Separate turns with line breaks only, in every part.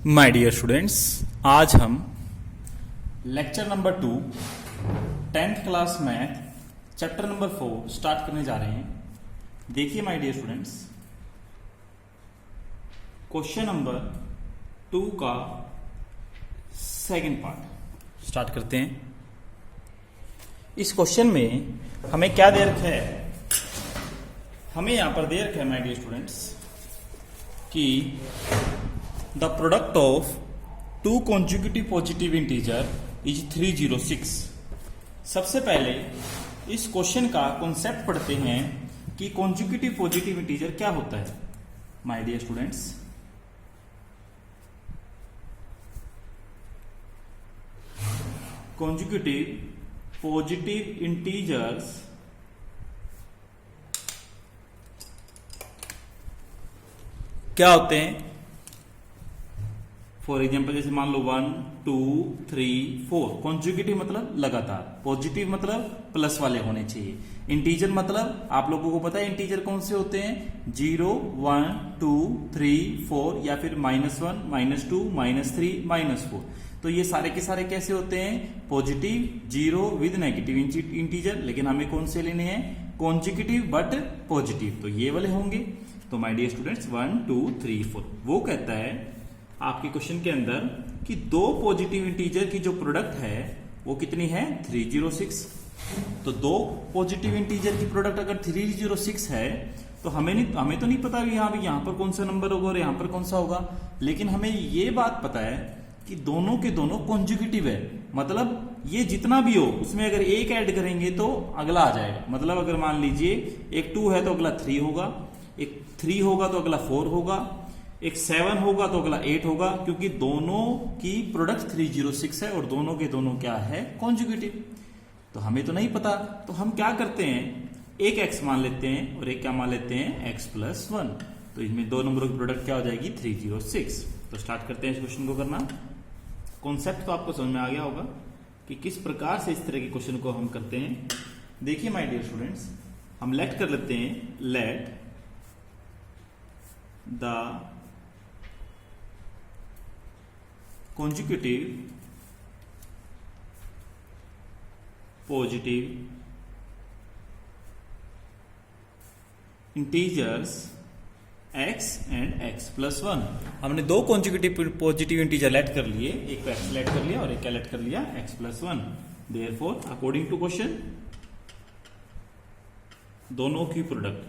My dear students, आज हम lecture number 2 10th class math chapter number 4 start करने जा रहे हैं। देखिए my dear students, question number 2 का सेकंड पार्ट स्टार्ट करते हैं। इस क्वेश्चन में हमें क्या दे रखा है? हमें यहां पर दे रखा है माय डियर स्टूडेंट्स कि the product of two consecutive positive integer is 306। सबसे पहले इस क्वेश्चन का कॉन्सेप्ट पढ़ते हैं कि कॉन्जिक्यूटिव पॉजिटिव इंटीजर क्या होता है। My dear students, consecutive positive integers क्या होते हैं? फॉर एग्जाम्पल जैसे मान लो 1 2 3 4। कॉन्जुगेटिव मतलब लगातार, पॉजिटिव मतलब प्लस वाले होने चाहिए, इंटीजर मतलब आप लोगों को पता है इंटीजर कौन से होते हैं? 0 1 2 3 4 या फिर -1 -2 -3 -4। तो ये सारे के सारे कैसे होते हैं? Positive, 0 with negative integer. लेकिन हमें कौन से लेने हैं? कॉन्जुगेटिव बट पॉजिटिव, तो ये वाले होंगे। तो माय डियर स्टूडेंट्स 1 2 3 4 वो कहता है आपके क्वेश्चन के अंदर कि दो पॉजिटिव इंटीजर की जो प्रोडक्ट है वो कितनी है? 306। तो दो पॉजिटिव इंटीजर की प्रोडक्ट अगर 306 है तो हमें तो नहीं पता यहाँ पर कौन सा नंबर होगा और यहाँ पर कौन सा होगा, लेकिन हमें ये बात पता है कि दोनों के दोनों कॉन्जुगेटिव है। मतलब ये जितना भी हो उसमें अगर एक ऐड करेंगे तो अगला आ जाएगा। मतलब अगर मान लीजिए एक 2 है तो अगला 3 होगा, एक 3 होगा तो अगला 4 होगा, एक 7 होगा तो अगला 8 होगा, क्योंकि दोनों की प्रोडक्ट 306 है और दोनों के दोनों क्या है? कॉन्जुगेटिव। तो हमें तो नहीं पता, तो हम क्या करते हैं? एक x मान लेते हैं और एक क्या मान लेते हैं? x + 1। तो इसमें दो नंबरों की प्रोडक्ट क्या हो जाएगी? 306। तो स्टार्ट करते हैं इस क्वेश्चन को करना। कॉन्सेप्ट तो आपको समझ में आ गया होगा कि किस प्रकार से इस तरह के क्वेश्चन को हम करते हैं। देखिए माय डियर स्टूडेंट्स, हम लेट कर लेते हैं, let the consecutive positive integers x and x + 1। हमने दो consecutive पॉजिटिव इंटीजर लेट कर लिए, एक को x लेट कर लिया और एक क्या लेट कर लिया? x + 1। Therefore according to question दोनों की प्रोडक्ट,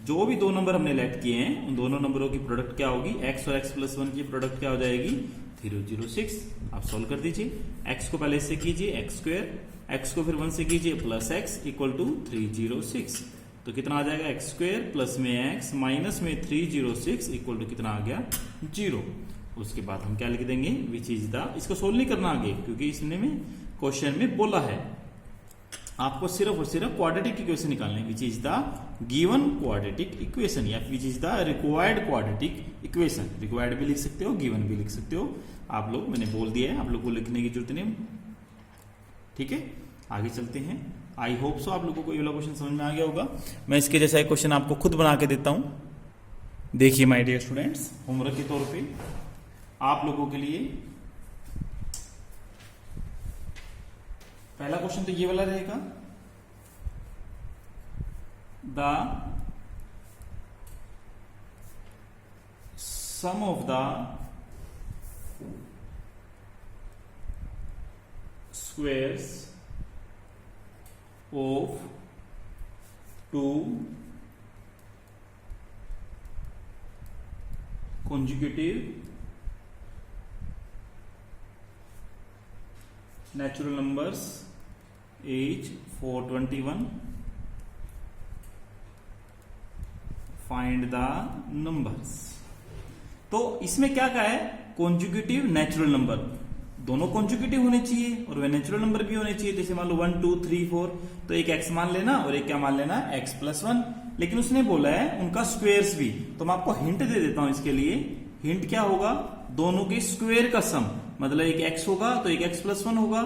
जो भी दो नंबर हमने लेट किए हैं उन दोनों नंबरों की प्रोडक्ट क्या होगी? x और x + 1 की प्रोडक्ट क्या हो जाएगी? 306। आप सॉल्व कर दीजिए। x को पहले से कीजिए x², x को फिर 1 से कीजिए +x = 306। तो कितना आ जाएगा? x² प्लस में x माइनस में 306 इक्वल टू कितना आ गया? 0। उसके बाद हम क्या लिख देंगे? विच इज द, इसको सोल्व नहीं करना आगे क्योंकि इसने में क्वेश्चन में बोला है आपको सिर्फ और सिर्फ क्वाड्रेटिक इक्वेशन निकालने, which is the given quadratic equation या which is the required quadratic equation. Required भी लिख सकते हो, गिवन भी लिख सकते हो। आप लोग, मैंने बोल दिया है, आप लोग को लिखने की जरूरत नहीं। ठीक है, आगे चलते हैं। आई होप सो आप लोगों को ये वाला क्वेश्चन समझ में आ गया होगा। मैं इसके जैसा एक क्वेश्चन आपको खुद बना के देता हूं। देखिए माय डियर स्टूडेंट्स, होमवर्क के तौर पे आप लोगों के लिए पहला क्वेश्चन तो ये वाला रहेगा, the sum of the squares of two consecutive natural numbers is 421। Find the numbers. तो इसमें क्या कहा है? कॉन्जुगेटिव नेचुरल नंबर, दोनों कॉन्जुगेटिव होने चाहिए और वे नेचुरल नंबर भी होने चाहिए। जैसे मान लो 1 2 3 4, तो एक x मान लेना और एक क्या मान लेना? x + 1। लेकिन उसने बोला है उनका स्क्वेयर्स भी, तो मैं आपको हिंट दे देता हूं इसके लिए। हिंट क्या होगा? दोनों के स्क्वेयर का सम, मतलब एक x होगा तो एक x + 1 होगा।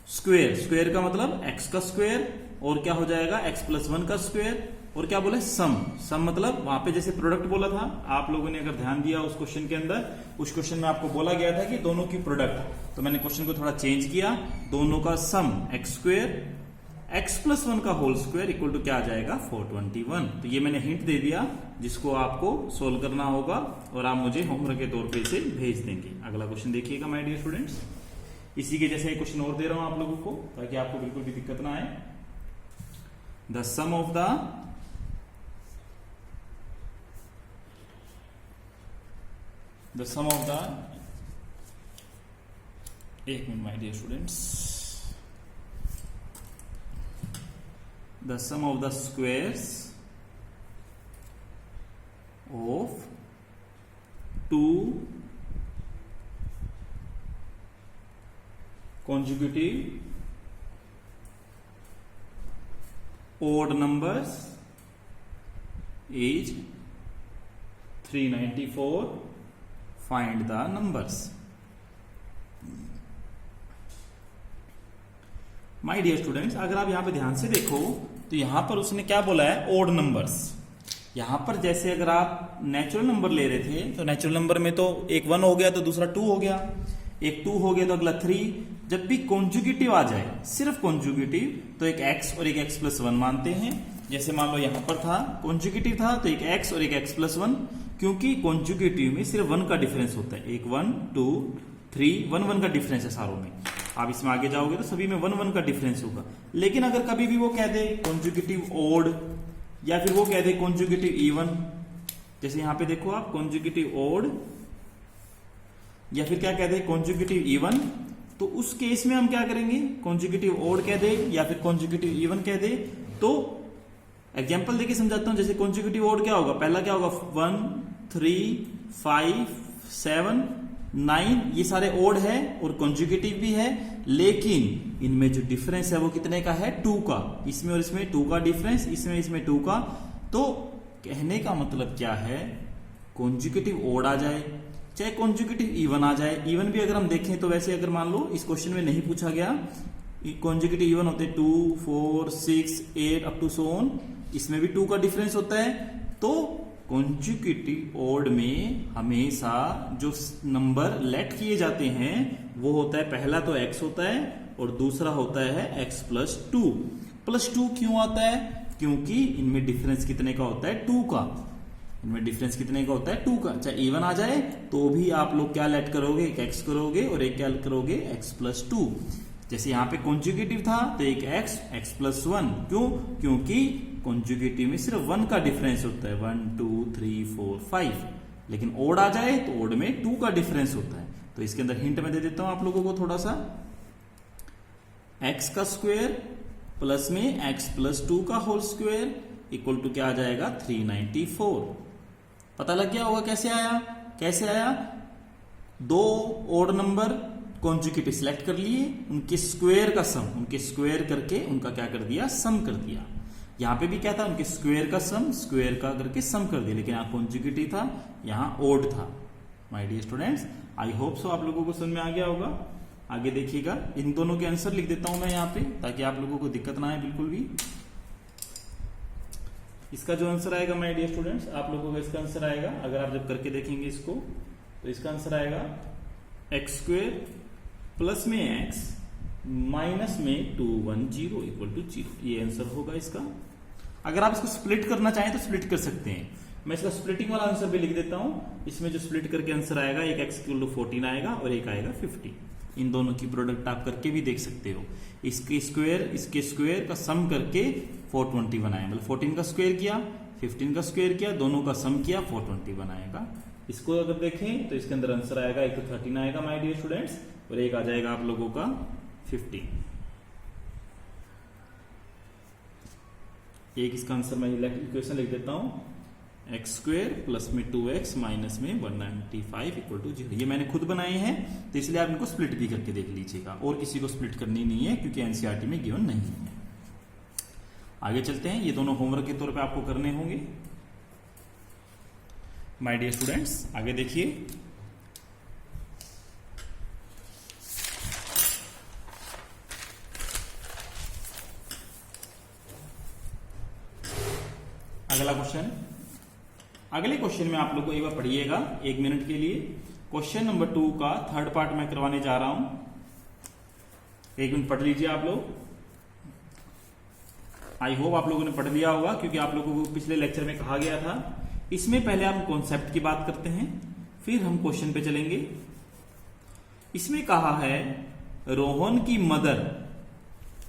स्क्वेयर, स्क्वेयर का मतलब x का स्क्वेयर और क्या हो जाएगा? x + 1 का स्क्वेयर। और क्या बोला सम। सम मतलब वहां पे जैसे प्रोडक्ट बोला था, आप लोगों ने अगर ध्यान दिया उस क्वेश्चन के अंदर, उस क्वेश्चन में आपको बोला गया था कि दोनों की प्रोडक्ट, तो मैंने क्वेश्चन को थोड़ा चेंज किया, दोनों का सम एक्स स्क्वेयर एक्स प्लस 1 का होल स्क्वायर इक्वल टू क्या आ जाएगा 421। तो ये मैंने हिंट दे दिया जिसको आपको सोल्व करना होगा और आप मुझे होमवर्क के तौर पे इसे भेज देंगे। अगला क्वेश्चन देखिएगा माय डियर स्टूडेंट्स, इसी के जैसे एक क्वेश्चन और दे रहा हूं आप लोगों को ताकि आपको बिल्कुल भी दिक्कत ना आए। द सम ऑफ द एक minute my dear students, the sum of the squares of two consecutive odd numbers is 394. Find the numbers. My dear students, अगर आप यहां पे ध्यान से देखो तो यहां पर उसने क्या बोला है ओड नंबर्स। यहां पर जैसे अगर आप नेचुरल नंबर ले रहे थे तो नेचुरल नंबर में तो एक 1 हो गया तो दूसरा 2 हो गया, एक 2 हो गया तो अगला 3। जब भी कॉन्जुगेटिव आ जाए, सिर्फ कॉन्जुगेटिव, तो एक x और एक x प्लस 1 मानते हैं। जैसे मान लो यहां पर था कॉन्जुगेटिव था तो एक x और एक x प्लस 1, क्योंकि कॉन्जुगेटिव में सिर्फ 1 का डिफरेंस होता है, एक 1 2 3 1 1 का डिफरेंस है सारों में। आप इसमें आगे जाओगे तो सभी में 1 1 का डिफरेंस होगा। लेकिन अगर कभी भी वो कह दे कॉन्जुगेटिव ओड या फिर वो कह दे कॉन्जुगेटिव इवन, जैसे यहां पे देखो आप कॉन्जुगेटिव ओड या फिर क्या कह दे कॉन्जुगेटिव इवन, तो उस केस में हम क्या करेंगे, कॉन्जुगेटिव ओड कह दे या फिर कॉन्जुगेटिव इवन कह दे। तो एग्जांपल देके समझाता हूं। जैसे कॉन्जुगेटिव ओड क्या होगा, पहला क्या होगा 1 3 5 7 9, ये सारे ओड है और कॉन्जुगेटिव भी है, लेकिन इनमें जो डिफरेंस है वो कितने का है 2 का, इसमें और इसमें 2 का डिफरेंस, इसमें 2 का। तो कहने का मतलब क्या है, कॉन्जुगेटिव ओड आ जाए चाहे कॉन्जुगेटिव इवन आ जाए, इवन भी अगर हम देखें तो वैसे अगर मान लो इस क्वेश्चन में नहीं पूछा गया, कॉन्जुगेटिव इवन होते 2 4 6 8 अप टू सो ऑन, इसमें भी 2 का डिफरेंस होता है। तो कॉन्जुगेटिव ओड में हमेशा जो नंबर लेट किए जाते हैं वो होता है, पहला तो x होता है और दूसरा होता है x प्लस 2। प्लस 2 क्यों आता है, क्योंकि इनमें डिफरेंस कितने का होता है 2 का, इनमें डिफरेंस कितने का होता है 2 का। चाहे इवन आ जाए तो भी आप लोग क्या लेट करोगे, एक x करोगे और एक क्या करोगे x प्लस 2। जैसे यहां पे कॉन्जुगेटिव था तो एक x प्लस 1, क्यों, क्योंकि कॉन्जुगेटिव में सिर्फ 1 का डिफरेंस होता है, 1 2 3 4 5। लेकिन ओड आ जाए तो ओड में 2 का डिफरेंस होता है। तो इसके अंदर हिंट मैं दे देता हूं आप लोगों को थोड़ा सा, x का स्क्वायर प्लस में x प्लस 2 का होल स्क्वायर इक्वल टू क्या आ जाएगा 394। पता लग गया होगा कैसे आया, कैसे आया, दो ओड नंबर कॉन्जुगेटिव सिलेक्ट कर लिए, उनके स्क्वायर का सम, उनके स्क्वायर करके उनका क्या कर दिया, सम कर दिया। यहां पे भी क्या था, उनके स्क्वायर का सम, स्क्वायर का करके सम कर दिया, लेकिन यहां कॉन्जुगेटिव था, यहां ओड था। My dear students, I hope so आप लोगों को समझ में आ गया होगा। आगे देखिएगा, इन दोनों के आंसर लिख देता हूं मैं यहां पे ताकि आप लोगों को दिक्कत ना आए बिल्कुल भी। इसका जो आंसर आएगा माय डियर स्टूडेंट्स, आप लोगों का इसका आंसर आएगा, अगर आप जब करके देखेंगे इसको तो इसका आंसर आएगा एक्स स्क्वायर प्लस में एक्स माइनस में 210 इक्वल टू 0। ये आंसर होगा इसका। अगर आप इसको स्प्लिट करना चाहें तो स्प्लिट कर सकते हैं, मैं इसका स्प्लिटिंग वाला आंसर भी लिख देता हूं। इसमें जो स्प्लिट करके आंसर आएगा, एक एक्स इक्वल टू 14 आएगा और एक आएगा 50। इन दोनों की प्रोडक्ट आप करके भी देख सकते हो। इसके स्क्वायर का सम करके 421 आएगा, मतलब 14 का स्क्वायर किया 15 का स्क्वायर किया, दोनों का सम किया 421 आएगा। इसको अगर देखें तो इसके अंदर आंसर आएगा, एक तो 13 आएगा माय डियर स्टूडेंट्स और एक आ जाएगा आप लोगों का 50। एक इसका आंसर मैं इक्वेशन लिख देता हूं, एक्स स्क्वायर प्लस में 2x माइनस में 195 इक्वल टू 0। ये मैंने खुद बनाए हैं तो इसलिए आप इनको स्प्लिट भी करके देख लीजिएगा, और किसी को स्प्लिट करनी नहीं है क्योंकि एनसीईआरटी में गिवन नहीं है। आगे चलते हैं, ये दोनों होमवर्क के तौर पे आपको करने होंगे माय डियर स्टूडेंट्स। आगे देखिए, अगला क्वेश्चन, अगले क्वेश्चन में आप लोग को एक बार पढ़िएगा 1 मिनट के लिए। क्वेश्चन नंबर 2 का थर्ड पार्ट मैं करवाने जा रहा हूं, 1 मिनट पढ़ लीजिए आप लोग। आई होप आप लोगों ने पढ़ लिया होगा, क्योंकि आप लोगों को पिछले लेक्चर में कहा गया था। इसमें पहले हम कॉन्सेप्ट की बात करते हैं, फिर हम क्वेश्चन पे चलेंगे। इसमें कहा है रोहन की मदर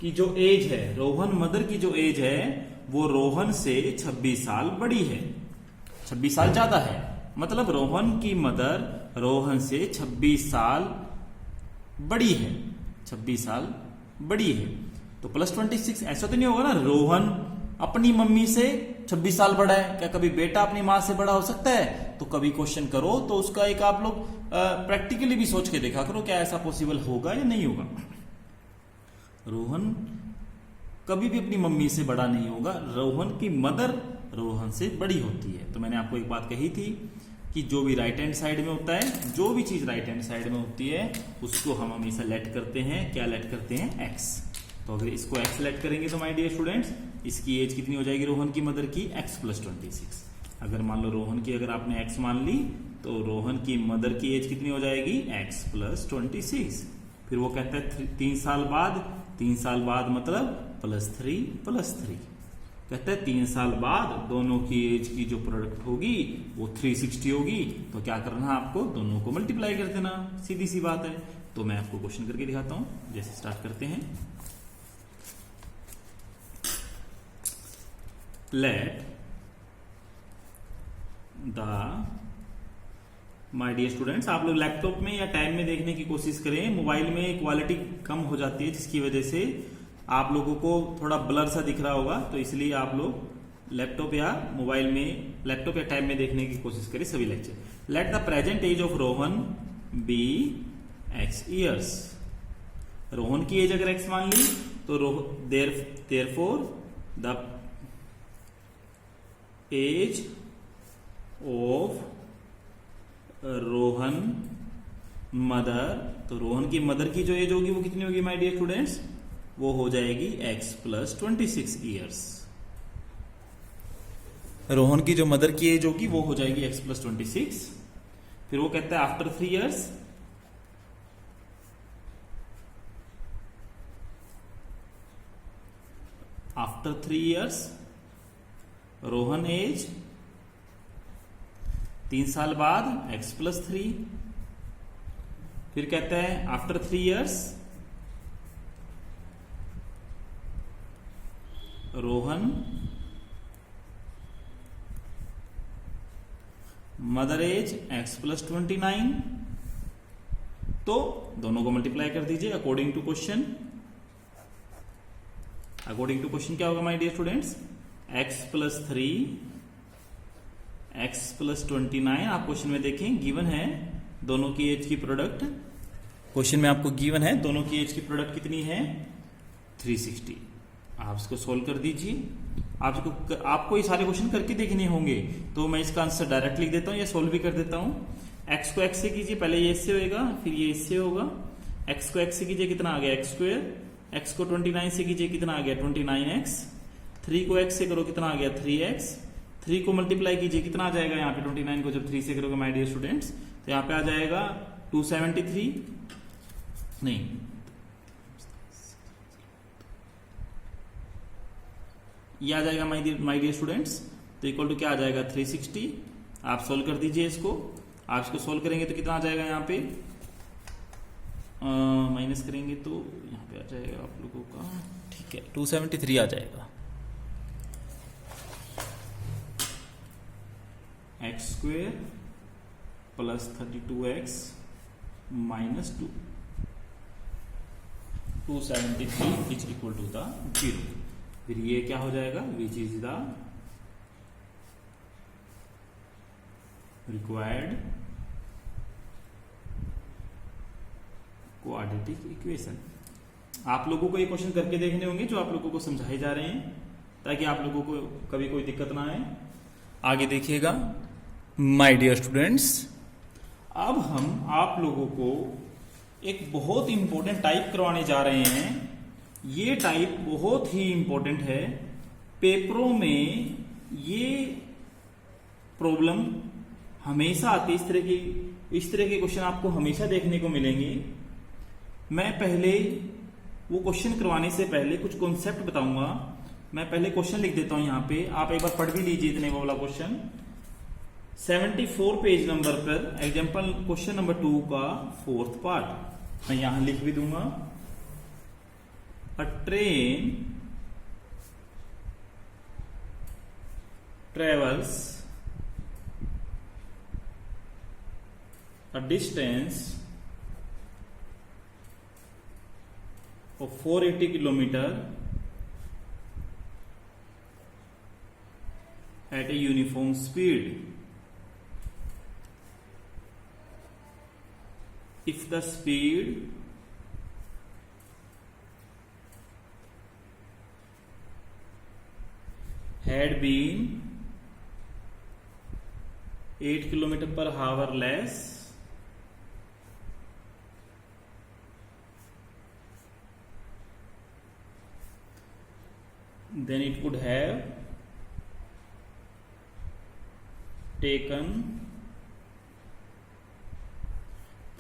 की जो एज है, रोहन मदर की जो एज है वो रोहन से 26 साल बड़ी है, 26 साल ज्यादा है। मतलब रोहन की मदर रोहन से 26 साल बड़ी है, 26 साल बड़ी है। तो +26 ऐसा तो नहीं होगा ना रोहन अपनी मम्मी से 26 साल बड़ा है, क्या कभी बेटा अपनी मां से बड़ा हो सकता है? तो कभी क्वेश्चन करो तो उसका एक आप लोग प्रैक्टिकली भी सोच के देखा करो, क्या ऐसा पॉसिबल होगा या नहीं होगा। रोहन कभी भी अपनी मम्मी से बड़ा नहीं होगा, रोहन की मदर रोहन से बड़ी होती है। तो मैंने आपको एक बात कही थी कि जो भी राइट हैंड साइड में होता है, जो भी चीज राइट हैंड साइड में होती है उसको हम हमेशा लेट करते हैं, क्या लेट करते हैं? x। तो अगर इसको x लेट करेंगे तो माय डियर स्टूडेंट्स इसकी एज कितनी हो जाएगी रोहन की मदर की? x + 26। अगर मान लो रोहन की अगर आपने x मान ली तो रोहन की मदर की एज कितनी हो जाएगी? x + 26। फिर वो कहता है 3 साल बाद, 3 साल बाद मतलब +3 कहते हैं 3 साल बाद दोनों की एज की जो प्रोडक्ट होगी वो 360 होगी। तो क्या करना है आपको? दोनों को मल्टीप्लाई कर देना, सीधी सी बात है। तो मैं आपको क्वेश्चन करके दिखाता हूं, जैसे स्टार्ट करते हैं। Let the my dear students, आप लोग लैपटॉप में या टाइम में देखने की कोशिश करें, मोबाइल में क्वालिटी कम हो जाती है जिसकी वजह से आप लोगों को थोड़ा ब्लर सा दिख रहा होगा। तो इसलिए आप लोग लैपटॉप या मोबाइल में, लैपटॉप या टाइम में देखने की कोशिश करें सभी lecture. Let the present age of Rohan be x years. Rohan की एज अगर x मान ली तो therefore the age of Rohan mother, तो रोहन की मदर की जो एज होगी वो कितनी होगी माय डियर स्टूडेंट्स? वो हो जाएगी x + 26 ईयर्स। रोहन की जो मदर की एज होगी वो हो जाएगी x + 26। फिर वो कहता है after 3 years, after 3 years Rohan age 3 साल बाद x + 3। फिर कहता है after 3 years Rohan mother age x + 29। तो दोनों को मल्टीप्लाई कर दीजिए according to question. According to question क्या होगा my dear students? x + 3 x + 29। आप क्वेश्चन में देखें गिवन है दोनों की एज की प्रोडक्ट, क्वेश्चन में आपको गिवन है दोनों की एज की प्रोडक्ट कितनी है? 360। आप इसको सोल्व कर दीजिए। आपको ये सारे क्वेश्चन करके देखने होंगे, तो मैं इसका आंसर डायरेक्ट लिख देता हूं या सोल्व भी कर देता हूं। x को x से कीजिए, पहले ये इससे होगा फिर ये इससे होगा। x को x से कीजिए कितना आ गया? x²। x को 29 से कीजिए कितना आ गया? 29x। 3 को x से करो कितना आ गया? 3x। 3 को मल्टीप्लाई कीजिए कितना आ जाएगा यहाँ पे? 29 को जब 3 से करोगे माय डियर स्टूडेंट्स तो यहाँ पे आ जाएगा 273, नहीं ये आ जाएगा माय डियर स्टूडेंट्स। तो इक्वल टू क्या आ जाएगा? 360। आप सोल्व कर दीजिए इसको। आप इसको सोल्व करेंगे तो कितना आ जाएगा यहाँ पे? माइनस करेंगे तो यहाँ पे आ जाएगा आप लोगों का, ठीक है, 273 आ जाएगा। x² + 32x - 2 273 is equal to the 0। फिर ये क्या हो जाएगा? विच is the required quadratic equation. आप लोगों को ये क्वेश्चन करके देखने होंगे जो आप लोगों को समझाए जा रहे हैं, ताकि आप लोगों को कभी कोई दिक्कत ना आए। आगे देखिएगा माय डियर स्टूडेंट्स, अब हम आप लोगों को एक बहुत इंपॉर्टेंट टाइप करवाने जा रहे हैं। ये टाइप बहुत ही इंपॉर्टेंट है, पेपरों में ये प्रॉब्लम हमेशा आती है, इस तरह के क्वेश्चन आपको हमेशा देखने को मिलेंगे। मैं पहले वो क्वेश्चन करवाने से पहले कुछ कॉन्सेप्ट बताऊंगा। मैं पहले क्वेश्चन लिख देता हूं, यहां पे आप एक बार पढ़ भी लीजिए इतने वाला क्वेश्चन। 74 पेज नंबर पर एग्जाम्पल क्वेश्चन नंबर 2 का 4th पार्ट मैं यहां लिख भी दूंगा। अ train travels a distance of 480 kilometer at a uniform speed. If the speed had been 8 kilometer per hour less, then it would have taken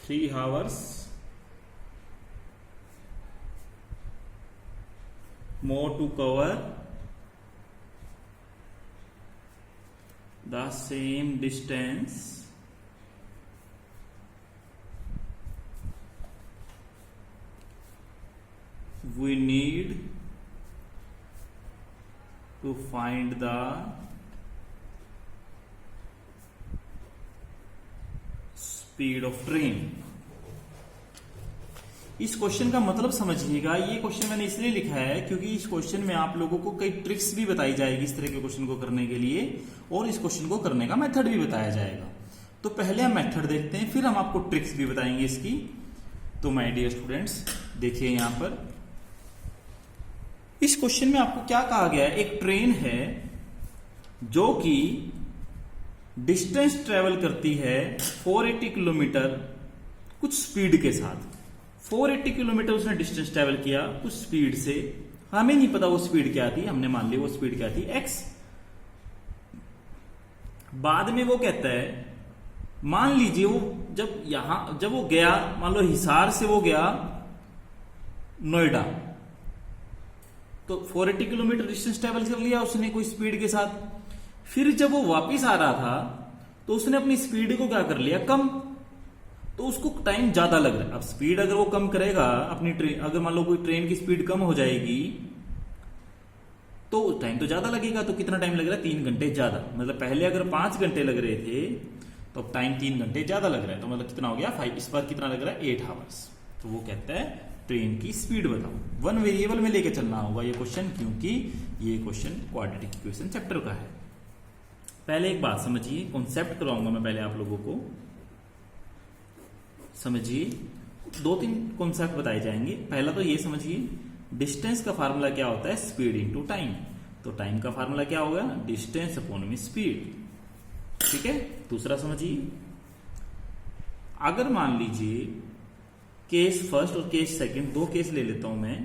3 hours more to cover the same distance we need to find the speed of train। इस question का मतलब समझिएगा। ये question मैंने इसलिए लिखा है क्योंकि इस क्वेश्चन में आप लोगों को कई ट्रिक्स भी बताई जाएगी इस तरह के क्वेश्चन को करने के लिए, और इस क्वेश्चन को करने का मेथड भी बताया जाएगा। तो पहले हम मेथड देखते हैं, फिर हम आपको ट्रिक्स भी बताएंगे इसकी। तो माय डियर स्टूडेंट्स देखिए यहां पर इस क्वेश्चन में आपको क्या कहा गया है। एक ट्रेन है जो कि डिस्टेंस ट्रेवल करती है 480 किलोमीटर कुछ स्पीड के साथ। 480 किलोमीटर उसने डिस्टेंस ट्रेवल किया कुछ स्पीड से, हमें नहीं पता वो स्पीड क्या थी, हमने मान ली वो स्पीड क्या थी x। बाद में वो कहता है, मान लीजिए वो जब वो गया, मान लो हिसार से वो गया नोएडा, तो 480 किलोमीटर डिस्टेंस ट्रेवल कर लिया उसने कोई स्पीड के साथ। फिर जब वो वापस आ रहा था तो उसने अपनी स्पीड को क्या कर लिया, कम, तो उसको टाइम ज्यादा लग रहा है। अब स्पीड अगर वो कम करेगा अपनी ट्रेन, अगर मान लो कोई ट्रेन की स्पीड कम हो जाएगी तो टाइम तो ज्यादा लगेगा। तो कितना टाइम लग रहा है, 3 घंटे ज्यादा। मतलब पहले अगर 5 घंटे लग रहे थे तो अब टाइम 3 घंटे ज्यादा लग रहा है, तो मतलब कितना हो गया 5। इस बार कितना लग रहा है 8 आवर्स। तो वो कहता है ट्रेन की स्पीड बताओ। 1 वेरिएबल में लेके चलना होगा ये क्वेश्चन, क्योंकि ये क्वेश्चन क्वाड्रेटिक इक्वेशन चैप्टर का है। पहले एक बात समझिए, कॉन्सेप्ट करवाऊंगा मैं पहले आप लोगों को, समझिए 2-3 कॉन्सेप्ट बताए जाएंगे। पहला तो ये समझिए, डिस्टेंस का फार्मूला क्या होता है, स्पीड इनटू टाइम। तो टाइम का फार्मूला क्या होगा, डिस्टेंस अपॉन में स्पीड। ठीक है। दूसरा समझिए, अगर मान लीजिए केस फर्स्ट और केस सेकंड, 2 केस ले लेता हूं मैं।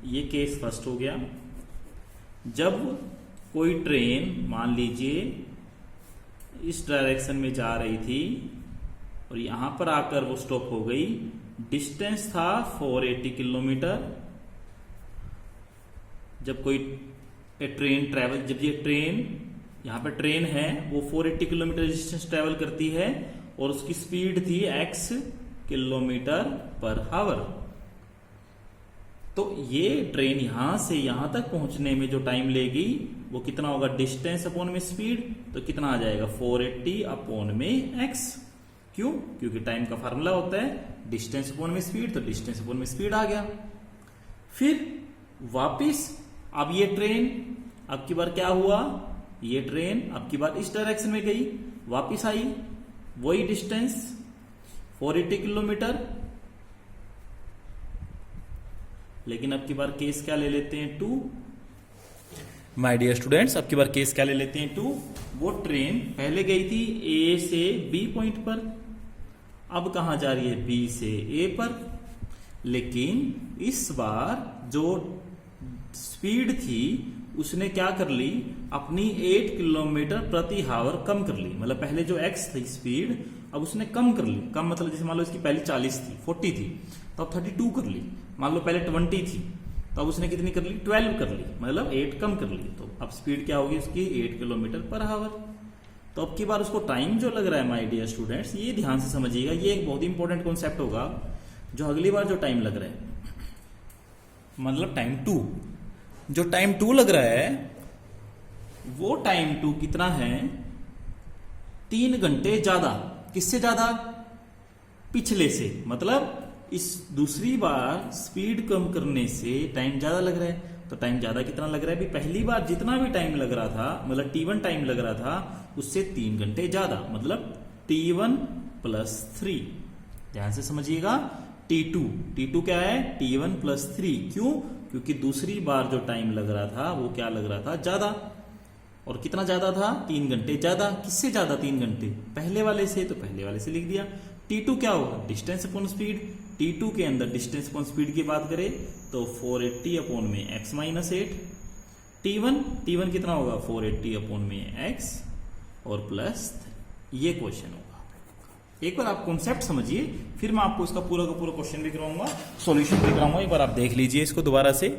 ये केस फर्स्ट हो गया, जब कोई ट्रेन मान लीजिए इस डायरेक्शन में जा रही थी और यहां पर आकर वो स्टॉप हो गई। डिस्टेंस था 480 किलोमीटर। जब कोई ट्रेन ट्रेवल, जब ये ट्रेन यहां पर ट्रेन है वो 480 किलोमीटर डिस्टेंस ट्रेवल करती है और उसकी स्पीड थी x किलोमीटर पर आवर। तो ये ट्रेन यहां से यहां तक पहुंचने में जो टाइम लेगी वो कितना होगा, डिस्टेंस अपॉन में स्पीड। तो कितना आ जाएगा 480 अपॉन में x। क्यों, क्योंकि टाइम का फार्मूला होता है डिस्टेंस अपॉन में स्पीड, तो डिस्टेंस अपॉन में स्पीड आ गया। फिर वापिस अब ये ट्रेन अब की बार क्या हुआ, ये ट्रेन अब की बार इस डायरेक्शन में गई, वापिस आई, वही डिस्टेंस 480 किलोमीटर। लेकिन अब की बार केस क्या ले लेते हैं 2। माय डियर स्टूडेंट्स, अब की बार केस क्या ले लेते हैं 2। वो ट्रेन पहले गई थी ए से बी पॉइंट पर, अब कहां जा रही है, बी से ए पर। लेकिन इस बार जो स्पीड थी उसने क्या कर ली, अपनी 8 किलोमीटर प्रति हावर कम कर ली। मतलब पहले जो x थी स्पीड, अब उसने कम कर ली। कम मतलब जैसे मान लो इसकी पहले 40 थी, 40 थी, तो अब 32 कर ली। मान लो पहले 20 थी, तो अब उसने कितनी कर ली, 12 कर ली, मतलब 8 कम कर ली। तो अब स्पीड क्या होगी उसकी, 8 किलोमीटर पर हावर। तो अब की बार उसको टाइम जो लग रहा है माय डियर स्टूडेंट्स, ये ध्यान से समझिएगा, ये एक बहुत इंपॉर्टेंट कॉन्सेप्ट होगा। जो अगली बार जो टाइम लग रहा है, मतलब टाइम 2, जो टाइम 2 लग रहा है वो टाइम 2 कितना है, 3 घंटे ज्यादा। किससे ज्यादा, पिछले से। मतलब इस दूसरी बार स्पीड कम करने से टाइम ज्यादा लग रहा है। तो टाइम ज्यादा कितना लग रहा है, भी पहली बार जितना भी टाइम लग रहा था, मतलब T1 टाइम लग रहा था, उससे 3 घंटे ज्यादा, मतलब T1 + 3। ध्यान से समझिएगा, T2 क्या है, T1 + 3। क्यों, क्योंकि दूसरी बार जो टाइम लग रहा था वो क्या लग रहा था, ज्यादा। और कितना ज्यादा था, 3 घंटे ज्यादा। किससे ज्यादा, 3 घंटे, पहले वाले से। तो पहले वाले से लिख दिया। T2 क्या होगा, डिस्टेंस अपॉन स्पीड। T2 के अंदर डिस्टेंस अपॉन स्पीड की बात करें तो 480 अपॉन में x - 8। T1 कितना होगा, 480 अपॉन में x और प्लस, ये क्वेश्चन होगा। एक बार आप कॉन्सेप्ट समझिए, फिर मैं आपको इसका पूरा का पूरा क्वेश्चन भी करवाऊंगा, सॉल्यूशन भी कराऊंगा। एक बार आप देख लीजिए इसको दोबारा से।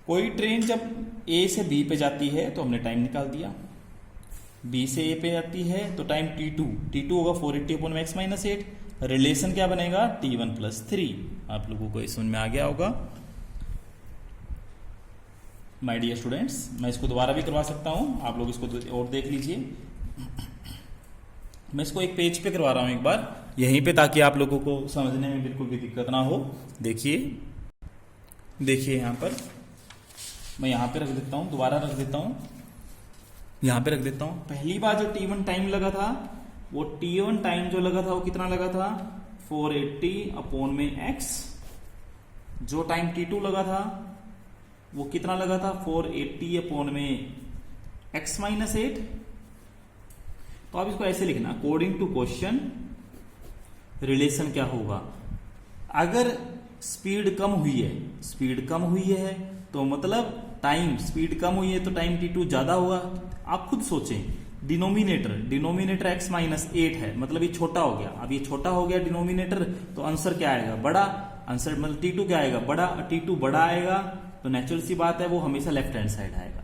कोई ट्रेन जब A से B पे जाती है तो हमने टाइम निकाल दिया, B से A पे जाती है तो टाइम T2 होगा 480 अपॉन x - 8। रिलेशन क्या बनेगा, T1 + 3। आप लोगों को समझ में आ गया होगा माय डियर स्टूडेंट्स। मैं इसको दोबारा भी करवा सकता हूं, आप लोग इसको और देख लीजिए। मैं इसको एक पेज पे करवा रहा हूं एक बार यहीं पे, ताकि आप लोगों को समझने में बिल्कुल भी दिक्कत ना हो। देखिए यहां पर मैं यहां पे रख देता हूं, दोबारा रख देता हूं, यहां पे रख देता हूं। पहली बार जो T1 टाइम लगा था, वो T1 टाइम जो लगा था वो कितना लगा था, 480 अपॉन में x। जो टाइम T2 लगा था वो कितना लगा था, 480 अपॉन में x - 8। तो आप इसको ऐसे लिखना, अकॉर्डिंग टू क्वेश्चन रिलेशन क्या होगा। अगर स्पीड कम हुई है तो मतलब टाइम, स्पीड कम हुई है तो टाइम T2 ज्यादा होगा। आप खुद सोचें, डिनोमिनेटर x - 8 है, मतलब ये छोटा हो गया। अब ये छोटा हो गया डिनोमिनेटर, तो आंसर क्या आएगा, बड़ा। आंसर मतलब T2 क्या आएगा, बड़ा। T2 बड़ा आएगा तो नेचुरल सी बात है वो हमेशा लेफ्ट हैंड साइड आएगा,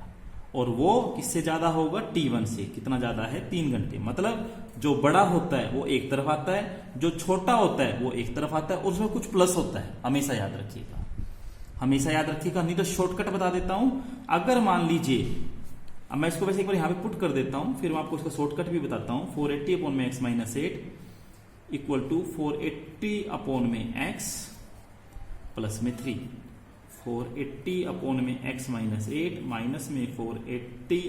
और वो किससे ज्यादा होगा, T1 से। कितना ज्यादा है, 3 घंटे। मतलब जो बड़ा होता है वो एक तरफ आता है, जो छोटा होता है वो एक तरफ आता है, और उसमें कुछ प्लस होता है, हमेशा याद रखिएगा, हमेशा याद रखिएगा। नहीं तो शॉर्टकट बता देता हूं, अगर मान लीजिए, अब मैं इसको वैसे एक बार यहां पे पुट कर देता हूं, फिर मैं आपको इसका शॉर्टकट भी बताता हूं। 480 अपॉन में x - 8 इक्वल टू 480 अपॉन में x प्लस में 3। 480 अपॉन में x - 8 माइनस में 480